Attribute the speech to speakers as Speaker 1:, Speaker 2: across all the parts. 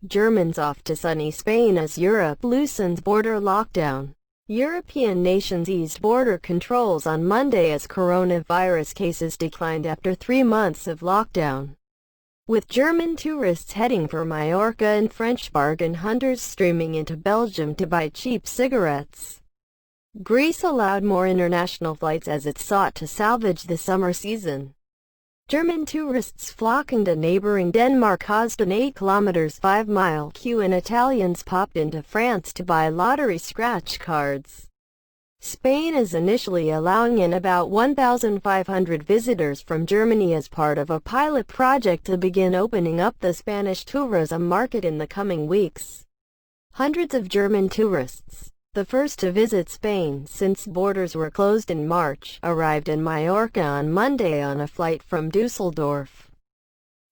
Speaker 1: Germans off to sunny Spain as Europe loosens border lockdown. European nations eased border controls on Monday as coronavirus cases declined after 3 months of lockdown, with German tourists heading for Mallorca and French bargain hunters streaming into Belgium to buy cheap cigarettes. Greece allowed more international flights as it sought to salvage the summer season. German tourists flocking to neighboring Denmark caused an 8-kilometer 5-mile queue, and Italians popped into France to buy lottery scratch cards. Spain is initially allowing in about 1,500 visitors from Germany as part of a pilot project to begin opening up the Spanish tourism market in the coming weeks. Hundreds of German tourists, the first to visit Spain since borders were closed in March, arrived in Mallorca on Monday on a flight from Dusseldorf.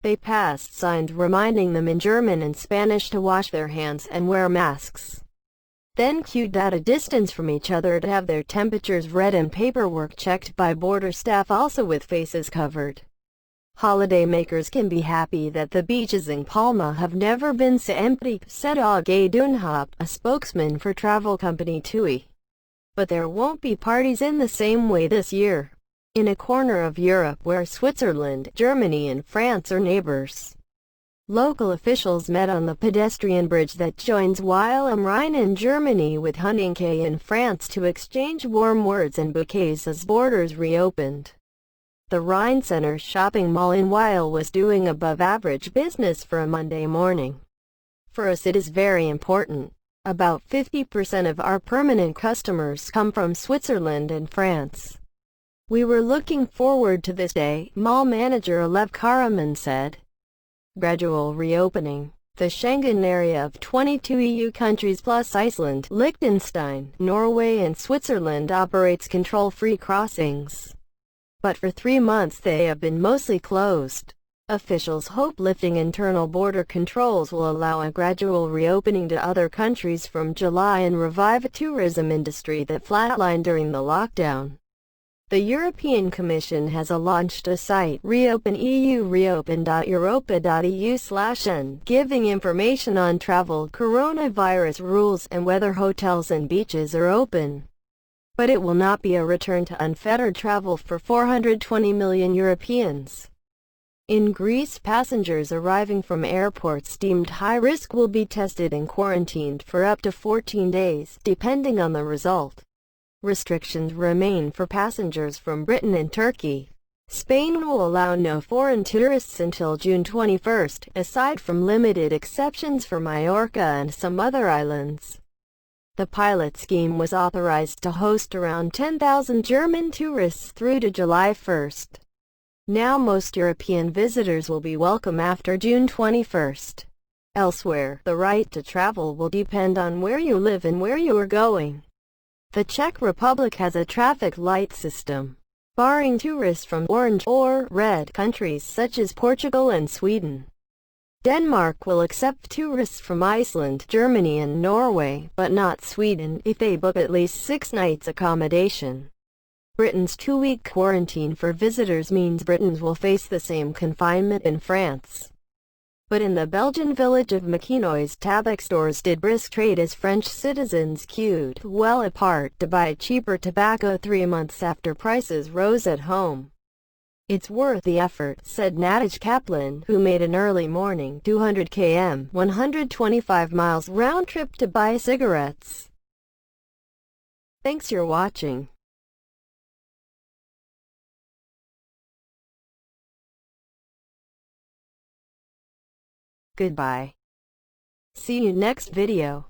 Speaker 1: They passed signs reminding them in German and Spanish to wash their hands and wear masks, then queued at a distance from each other to have their temperatures read and paperwork checked by border staff, also with faces covered. Holidaymakers can be happy that the beaches in Palma have never been so empty, said Auge Dunhop, a spokesman for travel company TUI. But there won't be parties in the same way this year, in a corner of Europe where Switzerland, Germany and France are neighbors. Local officials met on the pedestrian bridge that joins Weil am Rhein in Germany with Huntingay in France to exchange warm words and bouquets as borders reopened. The Rhine Center shopping mall in Weil was doing above-average business for a Monday morning. For us it is very important. About 50% of our permanent customers come from Switzerland and France. We were looking forward to this day, mall manager Lev Karaman said. Gradual reopening. The Schengen area of 22 EU countries plus Iceland, Liechtenstein, Norway and Switzerland operates control-free crossings. But for 3 months they have been mostly closed. Officials hope lifting internal border controls will allow a gradual reopening to other countries from July and revive a tourism industry that flatlined during the lockdown. The European Commission has launched a site, Reopen EU, reopen.europa.eu/n, giving information on travel, coronavirus rules and whether hotels and beaches are open. But it will not be a return to unfettered travel for 420 million Europeans. In Greece, passengers arriving from airports deemed high risk will be tested and quarantined for up to 14 days, depending on the result. Restrictions remain for passengers from Britain and Turkey. Spain will allow no foreign tourists until June 21st, aside from limited exceptions for Mallorca and some other islands. The pilot scheme was authorized to host around 10,000 German tourists through to July 1st. Now most European visitors will be welcome after June 21st. Elsewhere, the right to travel will depend on where you live and where you are going. The Czech Republic has a traffic light system, barring tourists from orange or red countries such as Portugal and Sweden. Denmark will accept tourists from Iceland, Germany and Norway, but not Sweden, if they book at least 6 nights accommodation. Britain's 2-week quarantine for visitors means Britons will face the same confinement in France. But in the Belgian village of Makinois, tobacco stores did brisk trade as French citizens queued well apart to buy cheaper tobacco 3 months after prices rose at home. It's worth the effort, said Nadej Kaplan, who made an early morning 200 km, 125 miles round trip to buy cigarettes. Thanks for watching. Goodbye. See you next video.